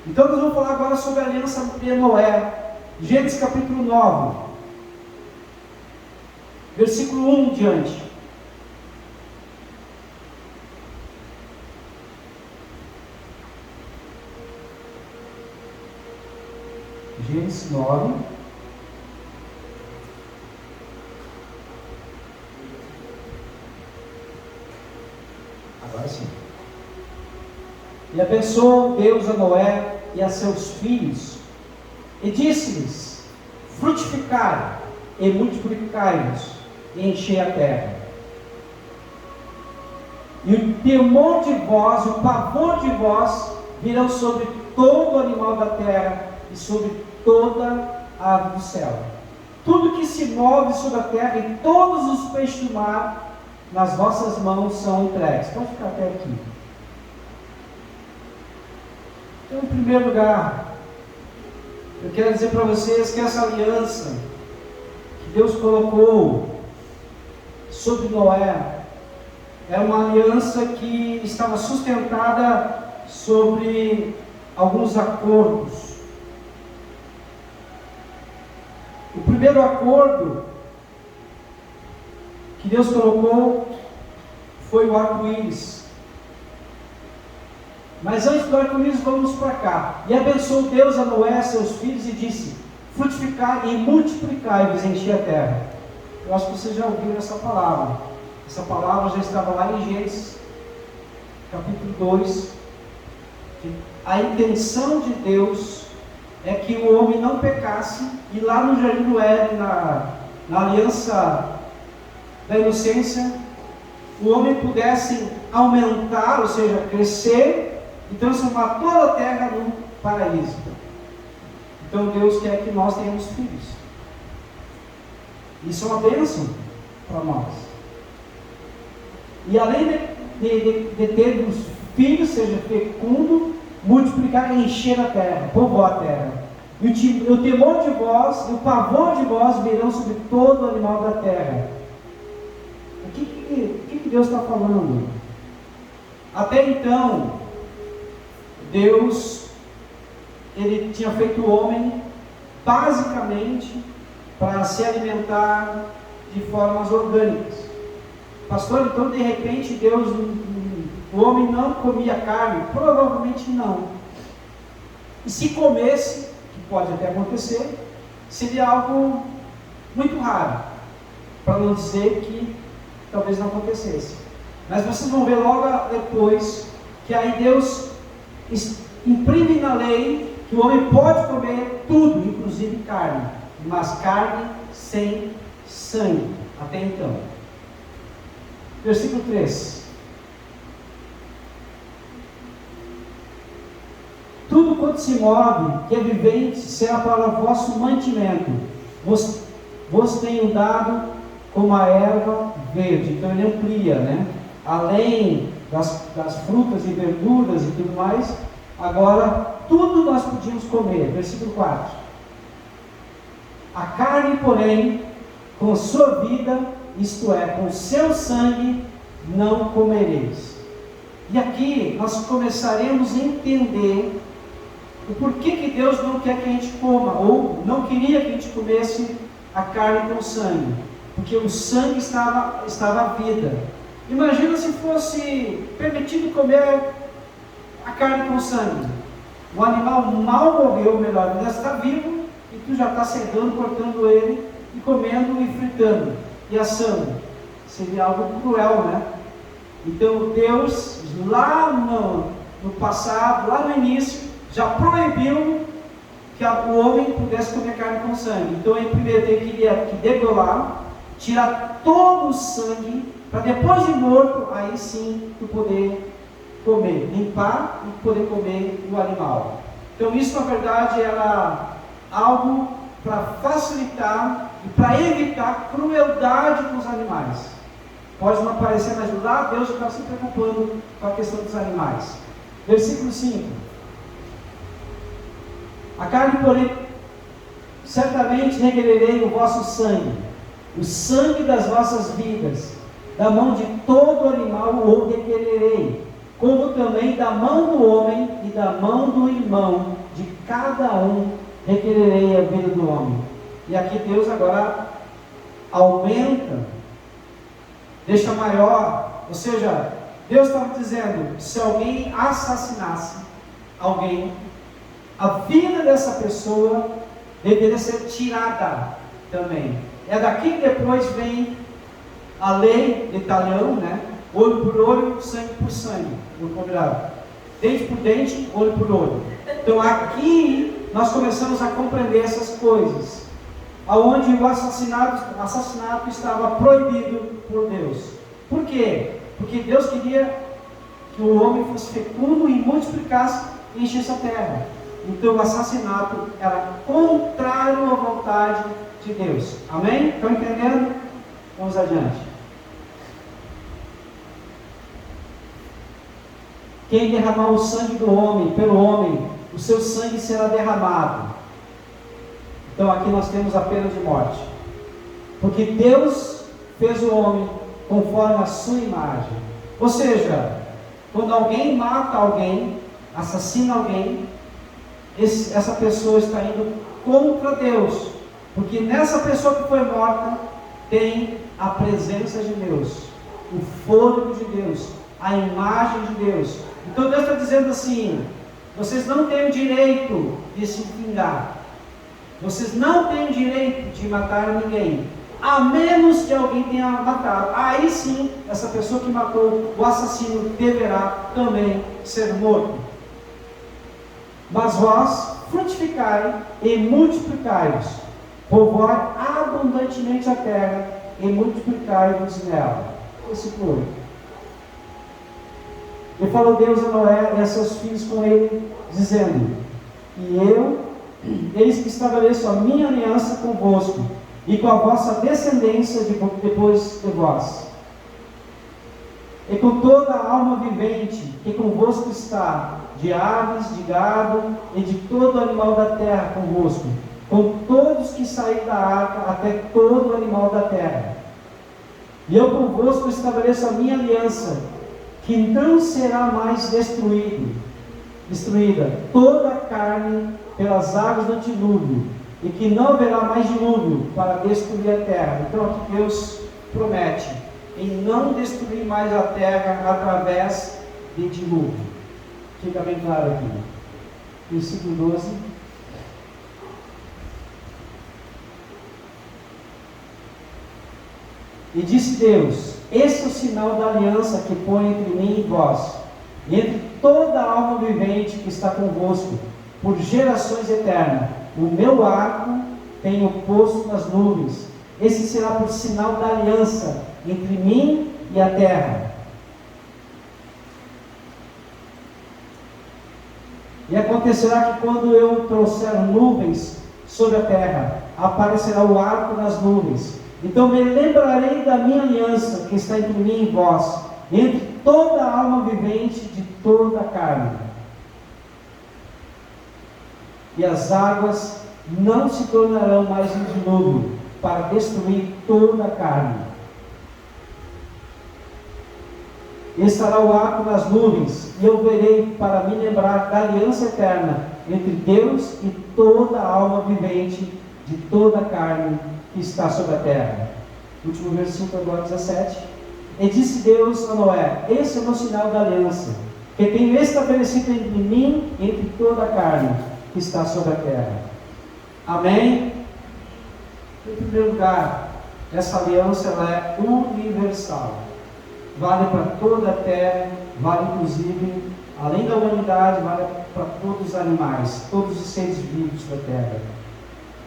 Então nós vamos falar agora sobre a aliança de Noé. Gênesis capítulo 9, versículo 1 em diante. Gênesis 9. Agora sim. E abençoou Deus a Noé e a seus filhos, e disse-lhes: frutificai e multiplicai-vos, e enchei a terra. E o temor de vós, o pavor de vós, virão sobre todo animal da terra, e sobre toda a ave do céu. Tudo que se move sobre a terra, e todos os peixes do mar, nas vossas mãos são entregues. Pode ficar até aqui. Então, em primeiro lugar, eu quero dizer para vocês que essa aliança que Deus colocou sobre Noé é uma aliança que estava sustentada sobre alguns acordos. O primeiro acordo que Deus colocou foi o arco-íris. Mas antes do arco-íris, vamos para cá. E abençoou Deus a Noé, seus filhos, e disse: frutificai e multiplicai-vos, enchei a terra. Eu acho que vocês já ouviram essa palavra. Essa palavra já estava lá em Gênesis, capítulo 2. A intenção de Deus é que o homem não pecasse, e lá no Jardim do Éden, na aliança da inocência, o homem pudesse aumentar, ou seja, crescer, e transformar toda a terra num paraíso. Então Deus quer que nós tenhamos filhos. Isso é uma bênção para nós. E além de termos filhos, seja fecundo, multiplicar e encher a terra, povoar a terra. E o temor de vós, e o pavor de vós virão sobre todo animal da terra. O que Deus está falando? Até então, Deus, Ele tinha feito o homem basicamente para se alimentar de formas orgânicas. Pastor, então de repente Deus, o homem não comia carne? Provavelmente não. E se comesse, que pode até acontecer, seria algo muito raro, para não dizer que talvez não acontecesse. Mas vocês vão ver logo depois que aí Deus imprime na lei que o homem pode comer tudo, inclusive carne, mas carne sem sangue, até então. Versículo 3. Tudo quanto se move, que é vivente, será para vosso mantimento. Vos tenho dado como a erva verde. Então ele amplia, né? Além das frutas e verduras e tudo mais, agora tudo nós podíamos comer. Versículo 4. A carne, porém, com sua vida, isto é, com seu sangue, não comereis. E aqui nós começaremos a entender o porquê que Deus não quer que a gente coma, ou não queria que a gente comesse a carne com sangue, porque o sangue estava a vida. Imagina se fosse permitido comer a carne com sangue. O animal mal morreu, melhor, ainda está vivo, e tu já está cegando, cortando ele, e comendo e fritando, e assando. Seria algo cruel, né? Então Deus, lá no passado, lá no início, já proibiu que o homem pudesse comer carne com sangue. Então ele primeiro teria que degolar, tirar todo o sangue, para depois de morto, aí sim tu poder comer, limpar e poder comer o animal. Então isso na verdade era algo para facilitar e para evitar crueldade com os animais. Pode não parecer, mas lá Deus está se preocupando com a questão dos animais. Versículo 5. A carne, porém, certamente requererei o vosso sangue, o sangue das vossas vidas, da mão de todo animal o requererei. como também da mão do homem e da mão do irmão, de cada um requererei a vida do homem. E aqui Deus agora aumenta, deixa maior, ou seja, Deus estava dizendo, se alguém assassinasse alguém, a vida dessa pessoa deveria ser tirada também. É daqui que depois vem a lei de Talião, né? Olho por olho, sangue por sangue, no combinado. Dente por dente, olho por olho. Então aqui nós começamos a compreender essas coisas, aonde o assassinato estava proibido por Deus. Por quê? Porque Deus queria que o homem fosse fecundo e multiplicasse e enchesse a terra. Então o assassinato era contrário à vontade de Deus. Amém? Estão entendendo? Vamos adiante. Quem derramar o sangue do homem, pelo homem, o seu sangue será derramado. Então aqui nós temos a pena de morte. Porque Deus fez o homem conforme a sua imagem. Ou seja, quando alguém mata alguém, assassina alguém, essa pessoa está indo contra Deus. Porque nessa pessoa que foi morta, tem a presença de Deus, o fôlego de Deus, a imagem de Deus. Então Deus está dizendo assim, vocês não têm o direito de se vingar. Vocês não têm o direito de matar ninguém, a menos que alguém tenha matado. Aí sim, essa pessoa que matou o assassino deverá também ser morto. Mas vós frutificai e multiplicai-vos, povoai abundantemente a terra e multiplicai-vos nela. Versículo 8. E falou Deus a Noé e a seus filhos com ele, dizendo: eis que estabeleço a minha aliança convosco e com a vossa descendência depois de vós, e com toda a alma vivente que convosco está, de aves, de gado e de todo animal da terra convosco, com todos que saírem da arca, até todo animal da terra. E eu convosco estabeleço a minha aliança, que não será mais destruída toda a carne pelas águas do dilúvio, e que não haverá mais dilúvio para destruir a terra. Então aqui Deus promete em não destruir mais a terra através de dilúvio. Fica bem claro aqui. Versículo 12. E disse Deus: esse é o sinal da aliança que põe entre mim e vós, e entre toda a alma vivente que está convosco, por gerações eternas. O meu arco tenho posto nas nuvens. Esse será por sinal da aliança entre mim e a terra. E acontecerá que quando eu trouxer nuvens sobre a terra, aparecerá o arco nas nuvens. Então me lembrarei da minha aliança que está entre mim e vós, entre toda a alma vivente de toda a carne. E as águas não se tornarão mais um dilúvio para destruir toda a carne. E estará o arco nas nuvens, e eu verei para me lembrar da aliança eterna entre Deus e toda a alma vivente de toda a carne que está sobre a terra. Último versículo agora, 17. E disse Deus a Noé: esse é o meu sinal da aliança, que tenho estabelecido entre mim e entre toda a carne que está sobre a terra. Amém? Em primeiro lugar, essa aliança ela é universal. Vale para toda a terra, vale inclusive, além da humanidade, vale para todos os animais, todos os seres vivos da terra.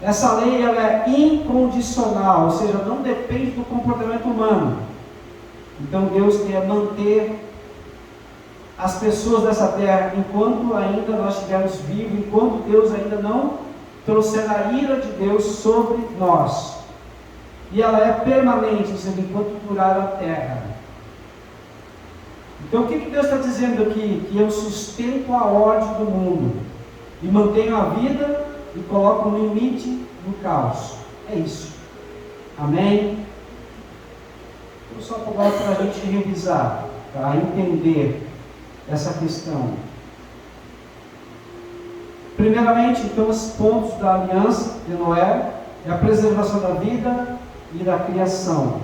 Essa lei ela é incondicional, ou seja, não depende do comportamento humano. Então Deus quer manter as pessoas dessa terra enquanto ainda nós estivermos vivos, enquanto Deus ainda não trouxer a ira de Deus sobre nós. E ela é permanente, ou seja, enquanto durar a terra. Então o que Deus está dizendo aqui? Que eu sustento a ordem do mundo e mantenho a vida e coloco um limite no caos. É isso. Amém? Então, só agora para a gente revisar, para entender essa questão. Primeiramente, então, os pontos da aliança de Noé é a preservação da vida e da criação.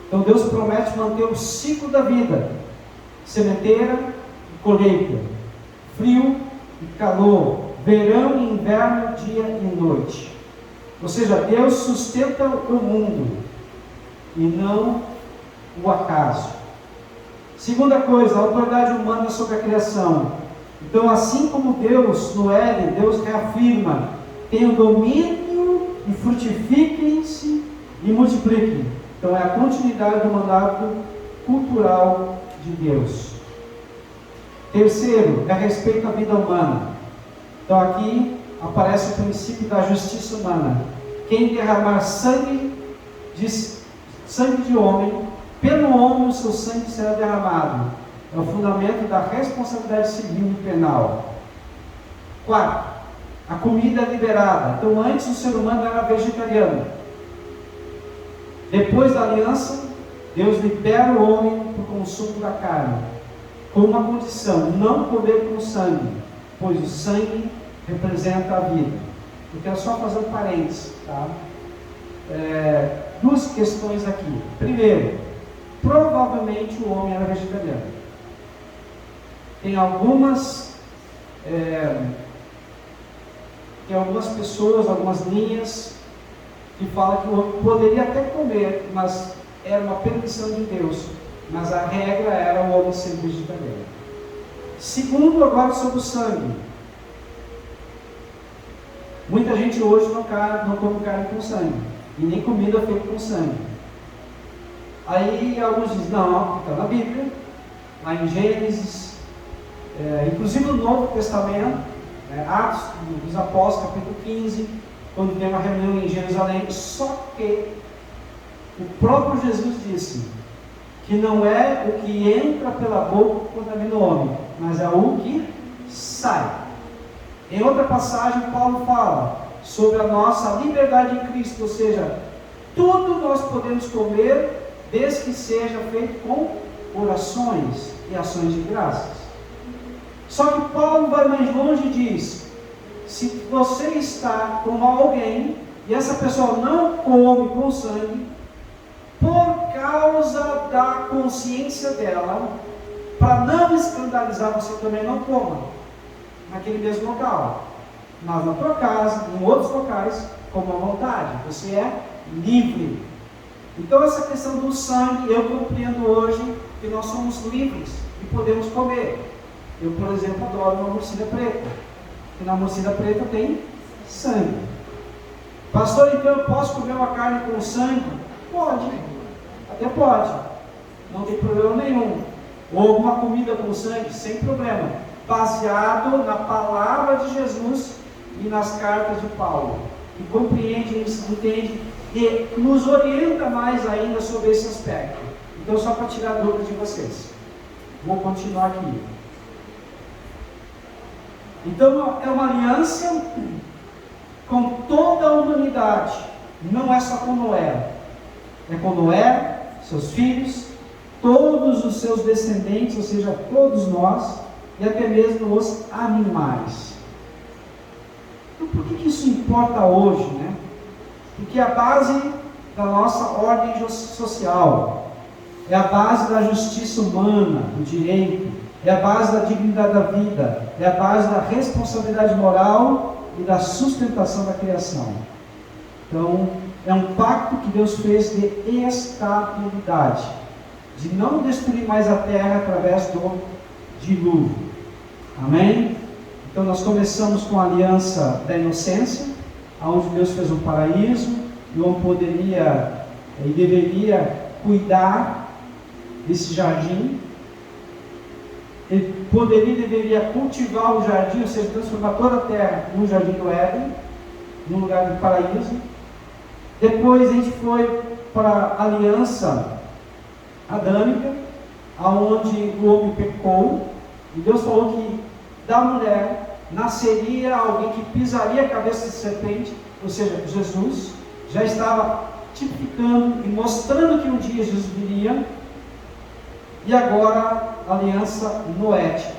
Então Deus promete manter o ciclo da vida, sementeira e colheita, frio e calor, verão e inverno, dia e noite. Ou seja, Deus sustenta o mundo e não o acaso. Segunda coisa, a autoridade humana sobre a criação. Então, assim como Deus, no Éden, Deus reafirma: tenham domínio e frutifiquem-se e multipliquem. Então, é a continuidade do mandato cultural de Deus. Terceiro, é respeito à vida humana. Então, aqui aparece o princípio da justiça humana. Quem derramar sangue de homem, pelo homem o seu sangue será derramado. É o fundamento da responsabilidade civil e penal. Quarto, a comida é liberada. Então, antes o ser humano era vegetariano. Depois da aliança, Deus libera o homem para o consumo da carne, com uma condição: não comer com sangue, pois o sangue representa a vida. Eu quero só fazer um parênteses, tá? Duas questões aqui. Primeiro, provavelmente o homem era vegetariano. Tem algumas pessoas, algumas linhas que falam que o homem poderia até comer, mas era uma permissão de Deus. Mas a regra era o homem ser vegetariano. Segundo, agora sobre o sangue. Muita gente hoje não come carne com sangue, e nem comida feita com sangue. Aí alguns dizem: não, está na Bíblia, lá em Gênesis, inclusive no Novo Testamento, Atos dos Apóstolos, capítulo 15, quando tem uma reunião em Jerusalém. Só que o próprio Jesus disse que não é o que entra pela boca que contamina o homem, mas é o que sai. Em outra passagem, Paulo fala sobre a nossa liberdade em Cristo, ou seja, tudo nós podemos comer, desde que seja feito com orações e ações de graças. Só que Paulo vai mais longe e diz: se você está com alguém e essa pessoa não come com sangue, por causa da consciência dela, para não escandalizar, você também não coma naquele mesmo local, mas na tua casa, em outros locais, como à vontade. Você é livre. Então, essa questão do sangue, eu compreendo hoje que nós somos livres e podemos comer. Eu, por exemplo, adoro uma morcilha preta, e na morcilha preta tem sangue. Pastor, então eu posso comer uma carne com sangue? Pode, até pode, não tem problema nenhum. Ou alguma comida com sangue, sem problema, baseado na palavra de Jesus e nas cartas de Paulo, e compreende, entende e nos orienta mais ainda sobre esse aspecto. Então, só para tirar dúvida de vocês, vou continuar aqui. Então, é uma aliança com toda a humanidade, não é só com Noé, é com Noé, seus filhos, todos os seus descendentes, ou seja, todos nós, e até mesmo os animais. Então, por que isso importa hoje, né? Porque é a base da nossa ordem social, é a base da justiça humana, do direito, é a base da dignidade da vida, é a base da responsabilidade moral e da sustentação da criação. Então, é um pacto que Deus fez de estabilidade, de não destruir mais a terra através do dilúvio. Amém? Então nós começamos com a aliança da inocência, onde Deus fez um paraíso, e o homem poderia e deveria cuidar desse jardim. Ele poderia e deveria cultivar o jardim, ou seja, transformar toda a terra num jardim do Éden, num lugar de paraíso. Depois a gente foi para a aliança adâmica, aonde o homem pecou, e Deus falou que da mulher nasceria alguém que pisaria a cabeça de serpente, ou seja, Jesus já estava tipificando e mostrando que um dia Jesus viria. E agora aliança noética,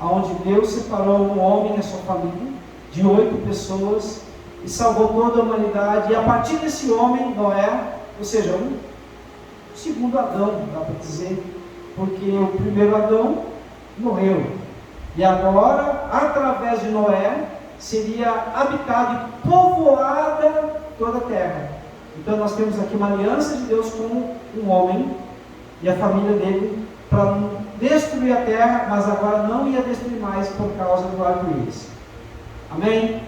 onde Deus separou um homem e a sua família de 8 pessoas e salvou toda a humanidade. E a partir desse homem, Noé, ou seja, um segundo Adão, dá para dizer, porque o primeiro Adão morreu. E agora, através de Noé, seria habitada e povoada toda a terra. Então nós temos aqui uma aliança de Deus com um homem e a família dele para destruir a terra, mas agora não ia destruir mais por causa do arco-íris. Amém?